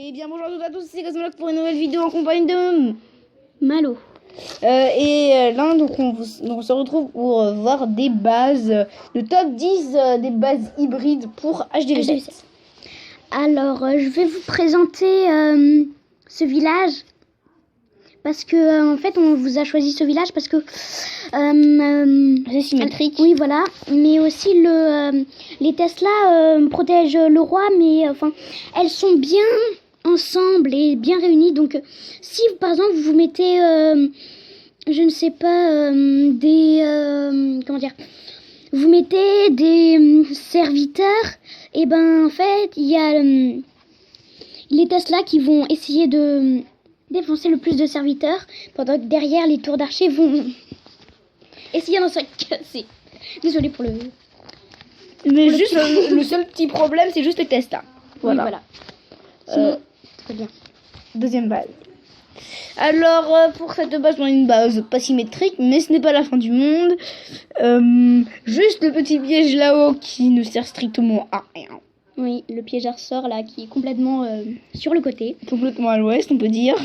Eh bien bonjour à tous, c'est Cosmologue pour une nouvelle vidéo en compagnie de Malo. Là donc on se retrouve pour voir des bases, le top 10 des bases hybrides pour HDV7. Alors je vais vous présenter ce village parce que en fait on vous a choisi ce village parce que C'est symétrique. oui voilà, mais aussi les Tesla protègent le roi, mais enfin elles sont bien ensemble et bien réunies. Donc si par exemple vous mettez je ne sais pas comment dire, vous mettez des serviteurs, et ben en fait il y a les Tesla qui vont essayer de défoncer le plus de serviteurs, pendant que derrière les tours d'archers vont essayer d'en se casser. Désolée pour le... Mais juste le seul petit problème, c'est juste les tests là. Voilà. Oui, voilà. Sinon, très bien. Deuxième base. Alors pour cette base, on a une base pas symétrique, mais ce n'est pas la fin du monde. Juste le petit piège là-haut qui ne sert strictement à rien. Oui, le piège à ressort là qui est complètement sur le côté. Complètement à l'ouest, on peut dire.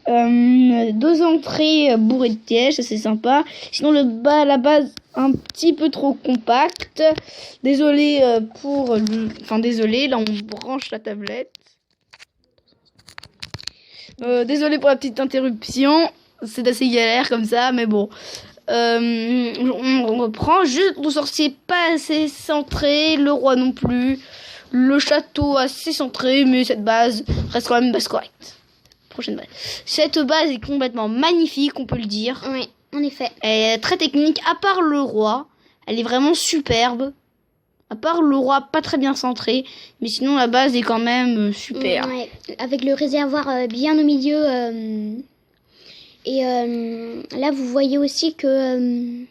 Deux entrées bourrées de pièges, ça c'est sympa. Sinon la base un petit peu trop compacte. Désolé désolé, là on branche la tablette. Désolé pour la petite interruption, c'est assez galère comme ça, mais bon. On reprend. Juste le sorcier pas assez centré, le roi non plus. Le château assez centré, mais cette base reste quand même une base correcte. Prochaine base. Cette base est complètement magnifique, on peut le dire. Oui, en effet. Elle est très technique, à part le roi. Elle est vraiment superbe. À part le roi pas très bien centré, mais sinon la base est quand même super. Ouais, avec le réservoir bien au milieu. Et là, vous voyez aussi que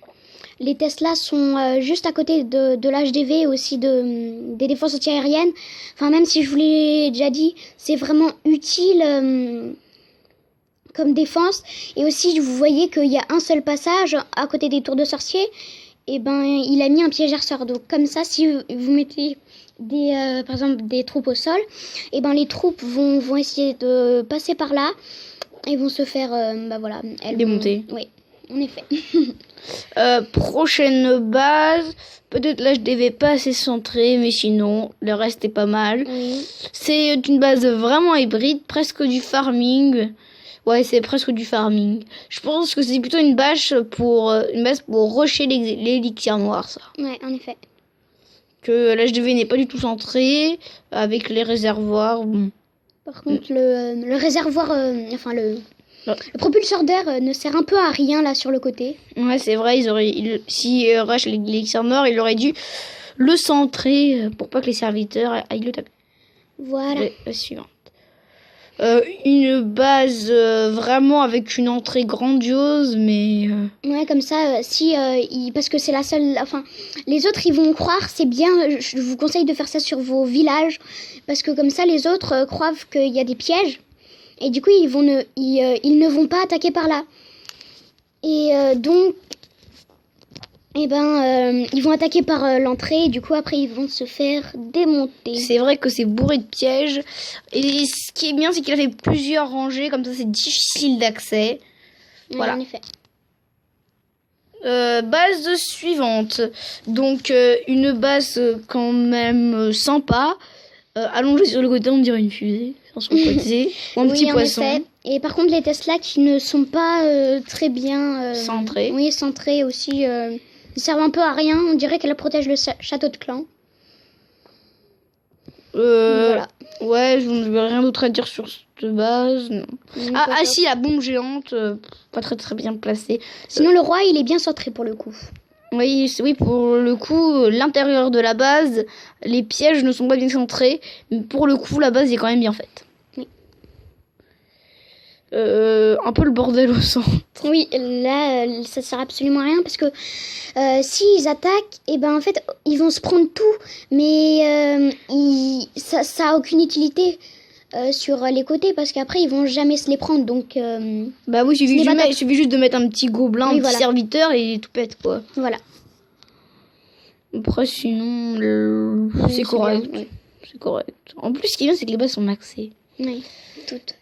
les Tesla sont juste à côté de l'HDV et aussi des défenses antiaériennes. Enfin, même si je vous l'ai déjà dit, c'est vraiment utile comme défense. Et aussi, vous voyez qu'il y a un seul passage à côté des tours de sorciers. Et ben, il a mis un piège à ressort. Donc, comme ça, si vous mettez par exemple des troupes au sol, et ben les troupes vont essayer de passer par là et vont se faire voilà, démonter. Oui, en effet. Prochaine base, peut-être l'HDV pas assez centré, mais sinon le reste est pas mal. Oui. C'est une base vraiment hybride, presque du farming. Ouais, c'est presque du farming. Je pense que c'est plutôt une base pour rusher l'élixir noir, ça. Ouais, en effet. Que l'HDV n'est pas du tout centré avec les réservoirs. Bon. Par contre, le réservoir, le propulseur d'air ne sert un peu à rien là sur le côté. Ouais, c'est vrai, si rush l'élixir noir, il aurait dû le centrer pour pas que les serviteurs aillent le taper. Voilà. La suivante. Une base vraiment avec une entrée grandiose, mais... Ouais, comme ça, parce que c'est la seule... Enfin, les autres, ils vont croire, c'est bien, je vous conseille de faire ça sur vos villages, parce que comme ça, les autres croient qu'il y a des pièges, et du coup, ils ne vont pas attaquer par là. Et donc... ils vont attaquer par l'entrée, et du coup après ils vont se faire démonter. C'est vrai que c'est bourré de pièges, et ce qui est bien c'est qu'il a fait plusieurs rangées, comme ça c'est difficile d'accès. Oui, voilà. En effet. Base suivante, donc une base quand même sympa, allongée sur le côté, on dirait une fusée, sans concrétiser, ou un petit poisson. Effet. Et par contre les Tesla qui ne sont pas très bien centrés. Oui, centrés aussi. Ils servent un peu à rien, on dirait qu'elle protège le château de clan. Voilà. Ouais, je n'ai rien d'autre à dire sur cette base. Non. Si, la bombe géante, pas très très bien placée. Sinon le roi, il est bien centré pour le coup. Oui, pour le coup, l'intérieur de la base, les pièges ne sont pas bien centrés. Mais pour le coup, la base est quand même bien faite. Oui. Un peu le bordel au centre. Oui, là, ça sert absolument à rien parce que s'ils attaquent, et ben en fait, ils vont se prendre tout, mais ça a aucune utilité sur les côtés parce qu'après ils vont jamais se les prendre. Donc bah oui, il suffit juste de mettre un petit gobelin, un petit serviteur et il tout pète quoi. Voilà. Après sinon, c'est correct. C'est correct. En plus, ce qui est bien, c'est que les bases sont maxées. Oui, toutes.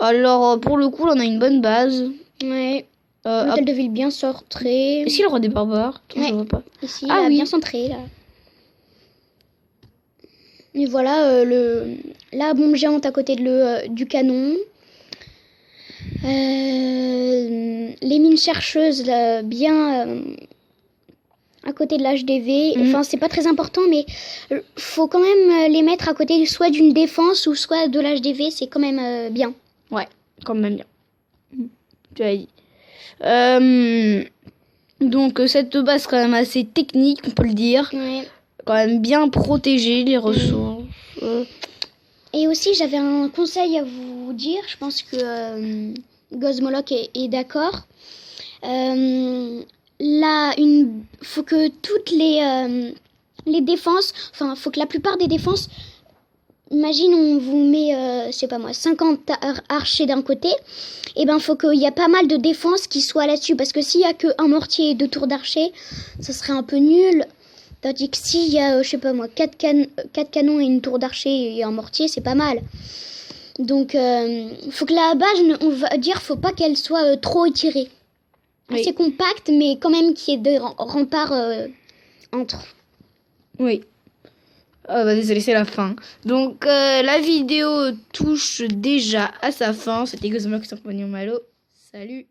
Alors, pour le coup, là, on a une bonne base. Ouais. Hôtel de ville bien centré. Est-ce qu'il y a le roi des barbares? Attends, Ouais. je vois pas. Ici, Ah là, oui. bien centré, là. Et voilà, la bombe géante à côté du canon. Les mines chercheuses, là, bien à côté de l'HDV. Enfin, c'est pas très important, mais faut quand même les mettre à côté soit d'une défense ou soit de l'HDV. C'est quand même bien. Ouais, quand même bien. Tu as dit. Donc, cette base, quand même assez technique, on peut le dire. Ouais. Quand même bien protéger les ressources. Et aussi, j'avais un conseil à vous dire. Je pense que Gozmolok est d'accord. Faut que toutes les défenses, enfin, faut que la plupart des défenses, imagine, on vous met, je sais pas moi, 50 archers d'un côté, et ben, faut qu'il y a pas mal de défenses qui soient là-dessus, parce que s'il y a qu'un mortier et 2 tours d'archer, ça serait un peu nul. Tandis que s'il y a, je sais pas moi, 4 canons et une tour d'archer et un mortier, c'est pas mal. Donc, faut que la base, on va dire, faut pas qu'elle soit trop étirée. Oui. Assez compacte, mais quand même qu'il y ait des remparts entre. Oui. Désolé, c'est la fin. Donc, la vidéo touche déjà à sa fin. C'était Gozmolok et son compagnon Malo. Salut.